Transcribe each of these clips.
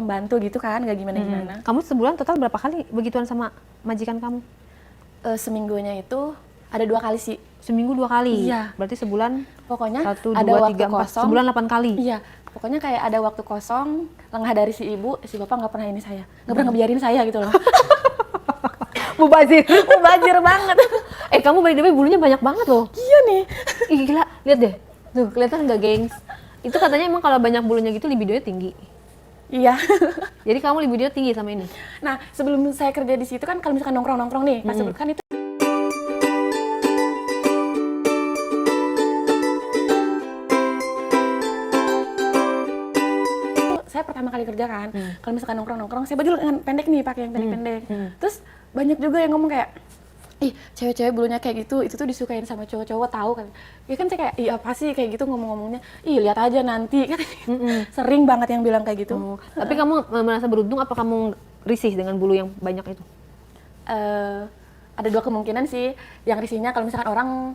pembantu gitu kan, nggak gimana-gimana. Kamu sebulan total berapa kali begituan sama majikan kamu? Seminggunya itu ada 2 kali sih. Seminggu 2 kali? Iya. Berarti sebulan Pokoknya 1, ada 2, waktu 3, 4, kosong. sebulan 8 kali? Iya, pokoknya kayak ada waktu kosong, lengah dari si ibu, si bapak nggak pernah ini saya. Nggak pernah ngebiarin saya gitu loh. Mubazir. Mubazir banget. Kamu by the way bulunya banyak banget loh. Iya nih. Ih gila, lihat deh. Tuh, kelihatan nggak, gengs? Itu katanya emang kalau banyak bulunya gitu libidonya tinggi. Iya. Jadi kamu libidonya tinggi sama ini? Nah, sebelum saya kerja di situ kan kalau misalkan nongkrong-nongkrong nih, pas sebelum kan itu saya pertama kali kerja kan, kalau misalkan nongkrong-nongkrong, saya baju lengan pendek nih, pakai yang pendek-pendek. Terus banyak juga yang ngomong kayak, ih cewek-cewek bulunya kayak gitu, itu tuh disukain sama cowok-cowok, tahu kan? Ya kan saya kayak, iya apa sih kayak gitu ngomong-ngomongnya, ih lihat aja nanti, kan sering banget yang bilang kayak gitu. Tapi kamu merasa beruntung apa kamu risih dengan bulu yang banyak itu? Ada 2 kemungkinan sih, yang risihnya kalau misalkan orang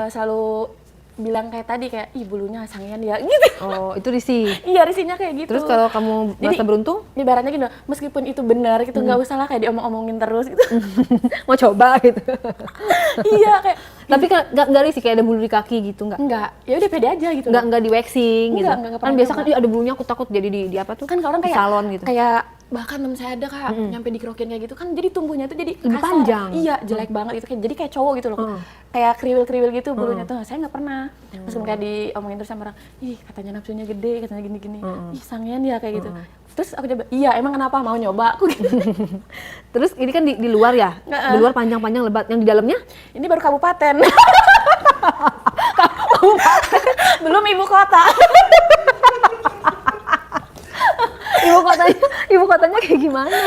selalu bilang kayak tadi, kayak ih bulunya sangean ya gitu. Oh, itu risih? Iya, risihnya kayak gitu. Terus kalau kamu merasa beruntung? Ibaratnya gini, meskipun itu benar gitu, nggak usah lah kayak diomong-omongin terus gitu. Mau coba gitu? Iya, kayak tapi nggak risih kayak ada bulu di kaki gitu, nggak? enggak, ya udah pede aja gitu. Nggak di waxing gitu? Enggak Kan pernah biasa coba. kan, ada bulunya aku takut jadi di apa tuh? Kan kalau orang di kayak salon gitu. Kayak bahkan temen saya ada Kak, nyampe dikerokin kayak gitu kan, jadi tumbuhnya tuh jadi Lebih kasar. panjang. Iya, jelek banget itu, jadi kayak cowok gitu loh. Kayak kriwil-kriwil gitu bulunya tuh. Saya nggak pernah. Meskipun kayak diomongin terus sama orang, ih katanya nafsunya gede, katanya gini-gini. Ih sangean ya kayak gitu. Terus aku coba, iya emang kenapa, mau nyoba aku gitu. Terus ini kan di luar ya? Di luar panjang-panjang lebat, yang di dalamnya? Ini baru kabupaten. Belum ibu kota. Ibu kotanya kayak gimana?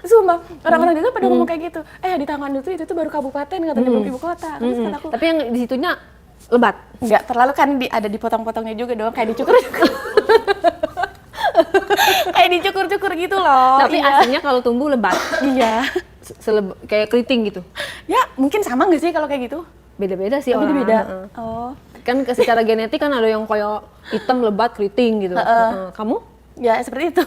Sumpah, orang-orang itu pada ngomong kayak gitu. Di tangan itu baru kabupaten, katanya belum ibu kota. Terus kata aku, Tapi yang di situnya lebat? enggak, terlalu kan ada dipotong-potongnya juga dong, kayak dicukur. Kayak dicukur-cukur gitu loh. Tapi iya. aslinya kalau tumbuh lebat? Iya. Kayak keriting gitu? Ya, mungkin sama nggak sih kalau kayak gitu? Beda-beda sih orang. Beda. Oh. Kan secara genetik kan ada yang kayak hitam, lebat, keriting gitu. Kamu? Ya, seperti itu.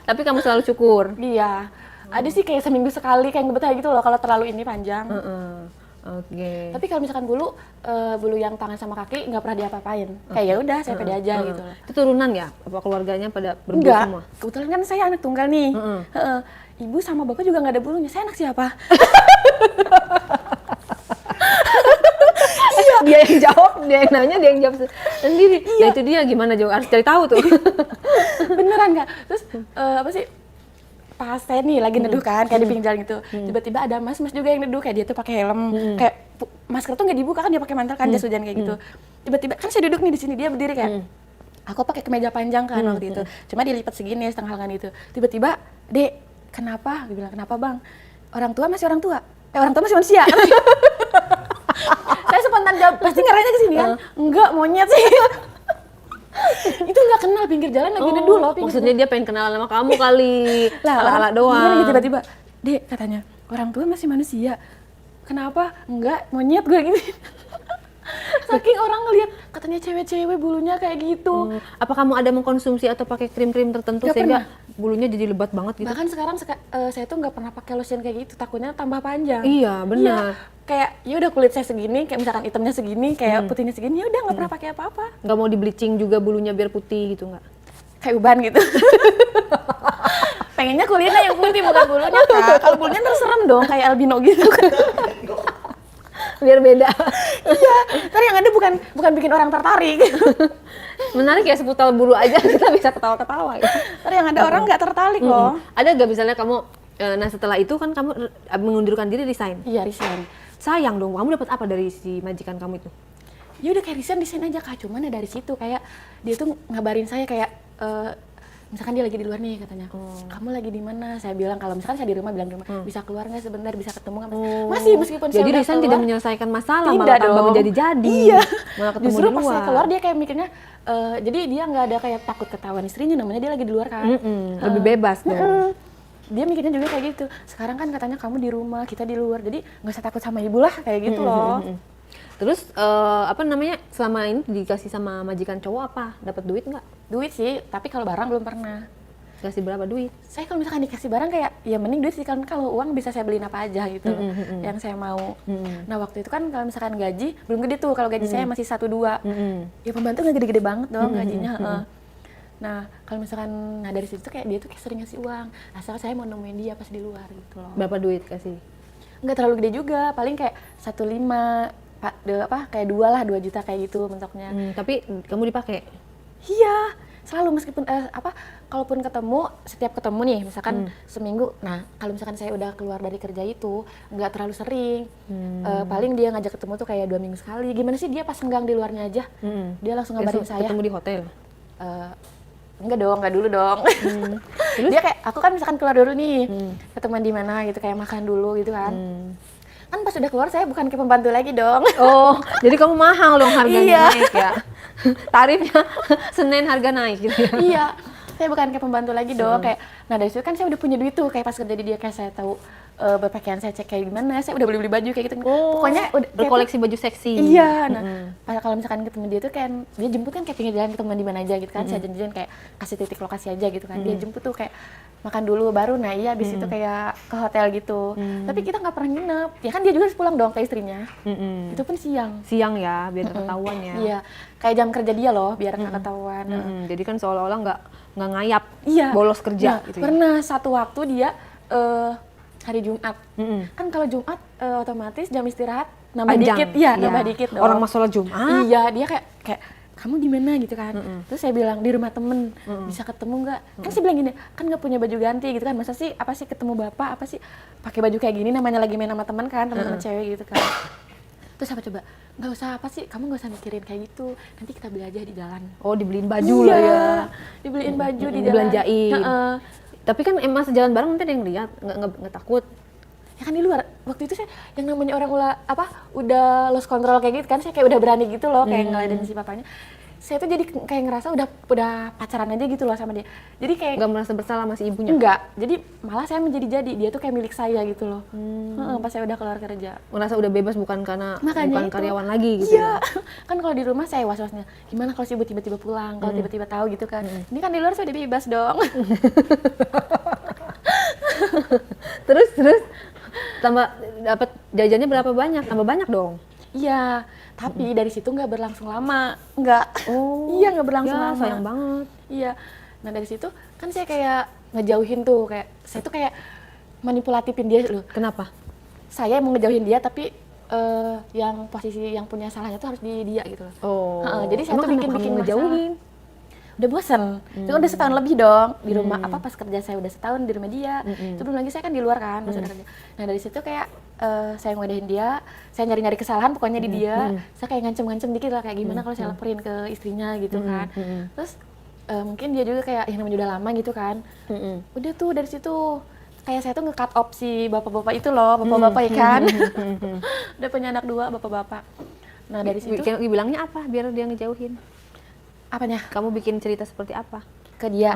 tapi kamu selalu cukur? Iya. Ada sih kayak seminggu sekali kayak ngebetah gitu loh kalau terlalu ini panjang. Oke. Tapi kalau misalkan bulu yang tangan sama kaki nggak pernah diapa-apain. Kayak ya udah saya pede aja gitu loh. Itu turunan ya? Apa keluarganya pada berbulu Enggak. semua? Kebetulan kan saya anak tunggal nih. Ibu sama bapak juga nggak ada bulunya. Saya anak siapa? Dia yang jawab, dia yang nanya, dia yang jawab sendiri. Iya. Nah itu dia, gimana jawab, harus cari tahu tuh. Beneran nggak? Terus apa sih? Pas saya nih lagi neduh kan, kayak di pinggir jalan gitu. Tiba-tiba ada mas juga yang neduh, kayak dia tuh pakai helm. Kayak masker tuh nggak dibuka kan, dia pakai mantel kan, jas hujan kayak gitu. Tiba-tiba kan saya duduk nih di sini, dia berdiri kayak. Aku pakai kemeja panjang kan waktu itu. Cuma dilipat segini setengah lengan itu. Tiba-tiba, "Dek, kenapa?" Dia bilang, "Kenapa, Bang? Orang tua masih orang tua. Orang tua masih manusia." Saya spontan jawab, pasti ngeranya ke sini kan? Enggak, monyet sih. Itu nggak kenal pinggir jalan lagi neduh loh. Maksudnya dia pengen kenalan sama kamu kali. Ala-ala doang. Gimana gitu tiba-tiba, "Dek," katanya, "orang tua masih manusia." "Kenapa?" "Enggak, monyet," gue gitu. Saking orang ngeliat katanya cewek-cewek bulunya kayak gitu. Apa kamu ada mengkonsumsi atau pakai krim-krim tertentu Gak sehingga pernah. bulunya jadi lebat banget gitu? Bahkan sekarang saya tuh nggak pernah pakai lotion kayak gitu, takutnya tambah panjang. Iya, benar. Kayak ya udah kulit saya segini, kayak misalkan hitamnya segini, kayak putihnya segini, ya udah nggak pernah pakai apa-apa. Nggak mau di bleaching juga bulunya biar putih gitu nggak? Kayak uban gitu. Pengennya kulitnya yang putih bukan bulunya, Kak. Kalau bulunya ntar serem dong kayak albino gitu. Biar beda. Iya, ntar yang ada bukan bikin orang tertarik. Menarik ya, seputar bulu aja kita bisa ketawa-ketawa ya. Ntar yang ada orang nggak tertarik loh. Ada nggak misalnya kamu, nah setelah itu kan kamu mengundurkan diri, resign? Iya, resign. Sayang dong, kamu dapat apa dari si majikan kamu itu? Ya udah kayak resign aja Kak, cuman ya dari situ kayak dia tuh ngabarin saya kayak misalkan dia lagi di luar nih katanya, "Kamu lagi di mana?" Saya bilang kalau misalkan saya di rumah, bilang di rumah, "Bisa keluar nggak sebentar, bisa ketemu nggak?" Masih meskipun saya Jadi udah resign keluar, tidak menyelesaikan masalah, tidak malah tambah dong. menjadi-jadi. Iya. Malah ketemu Justru di pas luar. saya keluar dia kayak mikirnya, jadi dia nggak ada kayak takut ketahuan istrinya, namanya dia lagi di luar kan. Lebih bebas dong. Dia mikirnya juga kayak gitu. Sekarang kan katanya kamu di rumah, kita di luar, jadi nggak usah takut sama ibu lah kayak gitu loh. Terus apa namanya, selama ini dikasih sama majikan cowok apa? Dapat duit nggak? Duit sih, tapi kalau barang belum pernah. Kasih berapa duit? Saya kalau misalkan dikasih barang kayak ya mending duit sih, kan kalau uang bisa saya beliin apa aja gitu yang saya mau. Nah waktu itu kan kalau misalkan gaji belum gede tuh, kalau gaji saya masih 1-2, ya pembantu nggak gede-gede banget dong gajinya. Nah kalau misalkan dari situ tuh kayak dia tuh kayak sering ngasih uang, asal saya mau nemuin dia pas di luar gitu loh. Berapa duit kasih? Nggak terlalu gede juga, paling kayak 1,5, kayak 2 juta kayak gitu mentoknya. Tapi kamu dipakai? Iya, selalu meskipun kalaupun ketemu, setiap ketemu nih misalkan seminggu, nah kalau misalkan saya udah keluar dari kerja itu nggak terlalu sering, paling dia ngajak ketemu tuh kayak 2 minggu sekali. Gimana sih dia pas senggang di luarnya aja, dia langsung ngabarin saya. Ketemu di hotel? Enggak dong, enggak dulu dong. Terus? Dia kayak, aku kan misalkan keluar dulu nih, ketemuan di mana gitu, kayak makan dulu gitu kan. Kan pas udah keluar saya bukan kayak pembantu lagi dong. Oh, jadi kamu mahal dong harganya Iya. naik ya? Tarifnya Senin harga naik gitu ya? Iya, saya bukan kayak pembantu lagi dong. Kayak, nah dari situ kan saya udah punya duit tuh, kayak pas kerja di dia kayak saya tahu berpakaian saya cek kayak gimana, saya udah beli baju kayak gitu. Pokoknya udah berkoleksi baju seksi. Iya, nah kalau misalkan ketemu dia tuh kan dia jemput kan kayak pinggir jalan, ketemu di mana aja gitu kan, saya janjian kayak kasih titik lokasi aja gitu kan, dia jemput tuh kayak makan dulu baru, nah iya abis itu kayak ke hotel gitu. Tapi kita nggak pernah nginep, ya kan dia juga harus pulang dong ke istrinya. Itu pun siang. Siang ya, biar nggak ketahuan ya. Iya, kayak jam kerja dia loh, biar nggak ketahuan. Jadi kan seolah-olah nggak ngayap, Iya. bolos kerja Nah, gitu ya. pernah satu waktu dia hari Jumat. Kan kalau Jumat otomatis jam istirahat nambah Panjang. dikit. Iya, nambah dikit dong. Orang mau sholat Jumat. Iya, dia kayak kamu di mana gitu kan. Terus saya bilang di rumah temen, bisa ketemu nggak? Kan saya bilang gini, kan nggak punya baju ganti gitu kan. Masa sih apa sih ketemu bapak, apa sih pakai baju kayak gini, namanya lagi main sama teman kan, teman-teman cewek gitu kan. Terus apa coba? Nggak usah apa sih, kamu nggak usah mikirin kayak gitu. Nanti kita beli aja di jalan. Oh, dibeliin baju lah ya. Dibeliin baju di jalan. Dibelanjain. Tapi kan emang sejalan bareng nanti ada yang lihat, nggak takut. Ya kan di luar, waktu itu saya yang namanya orang udah lost control kayak gitu kan, saya kayak udah berani gitu loh, kayak ngeladenin si papanya. Saya tuh jadi kayak ngerasa udah pacaran aja gitu loh sama dia. Jadi kayak Nggak merasa bersalah sama si ibunya? enggak, jadi malah saya menjadi dia tuh kayak milik saya gitu loh. Pas saya udah keluar kerja. Merasa udah bebas bukan karena Makanya bukan itu. karyawan lagi gitu Iya, ya? kan kalau di rumah saya was-wasnya, gimana kalau si ibu tiba-tiba pulang, kalau tiba-tiba tahu gitu kan. Ini kan di luar saya udah bebas dong. Terus tambah dapat jajannya berapa banyak? Tambah banyak dong. Iya, tapi dari situ nggak berlangsung lama, nggak. Oh, Iya nggak berlangsung ya, lama. sayang banget. Iya, nah dari situ kan saya kayak ngejauhin tuh, kayak saya tuh kayak manipulatifin dia loh. Kenapa? Saya mau ngejauhin dia tapi yang posisi yang punya salahnya tuh harus di dia gitu loh. Oh, jadi saya emang tuh kenapa bikin kamu ngejauhin? Udah bosan, itu kan udah setahun lebih dong di rumah, pas kerja saya udah setahun di rumah dia, itu belum lagi saya kan di luar kan pas udah kerja. Nah dari situ kayak saya ngodahin dia, saya nyari-nyari kesalahan pokoknya di dia, saya kayak ngancem-ngancem dikit lah kayak gimana kalau saya laporin ke istrinya gitu kan. Terus mungkin dia juga kayak yang namanya udah lama gitu kan, udah tuh dari situ kayak saya tuh nge-cut off si bapak-bapak itu loh, bapak-bapak ya kan, udah punya anak 2 bapak-bapak. Nah dari situ Dibilangnya apa biar dia ngejauhin? apanya? Kamu bikin cerita seperti apa? Ke dia.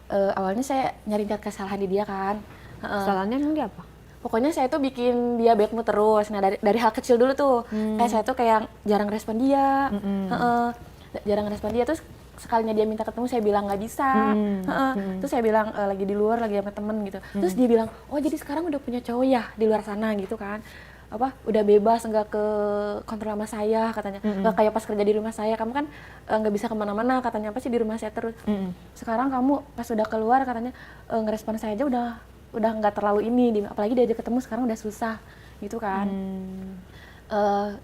Awalnya saya nyari kesalahan di dia kan. Kesalahannya emang dia apa? Pokoknya saya tuh bikin dia bad mood terus. Nah dari hal kecil dulu tuh, kayak saya tuh kayak jarang respon dia, jarang respon dia. Terus sekalinya dia minta ketemu saya bilang nggak bisa. Terus saya bilang lagi di luar, lagi sama temen gitu. Terus dia bilang, oh jadi sekarang udah punya cowok ya di luar sana gitu kan. Udah bebas, nggak ke kontrol sama saya katanya, nggak kayak pas kerja di rumah saya, kamu kan nggak bisa kemana-mana katanya, apa sih di rumah saya terus. Sekarang kamu pas udah keluar katanya ngerespon saya aja udah nggak terlalu ini, apalagi diajak ketemu sekarang udah susah gitu kan.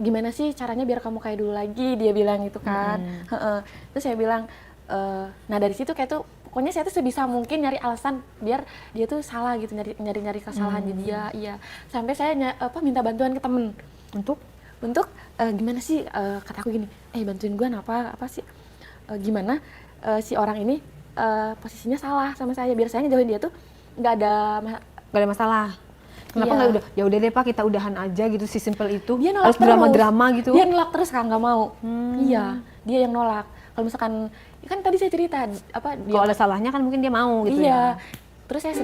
Gimana sih caranya biar kamu kayak dulu lagi, dia bilang gitu kan. Terus saya bilang, nah dari situ kayak tuh pokoknya saya tuh sebisa mungkin nyari alasan biar dia tuh salah gitu, nyari kesalahan di dia. Iya, sampai saya minta bantuan ke temen untuk gimana sih, kataku gini, bantuin gue apa sih, gimana si orang ini posisinya salah sama saya, biar saya ngejauhin dia tuh nggak ada masalah. Kenapa nggak ya udah deh Pak, kita udahan aja gitu, si simple itu. Dia nolak harus drama-drama gitu. Dia nolak terus kan, nggak mau. Iya, dia yang nolak. Kalau misalkan kan tadi saya cerita dia kalau ada salahnya kan mungkin dia mau gitu. iya. Terus saya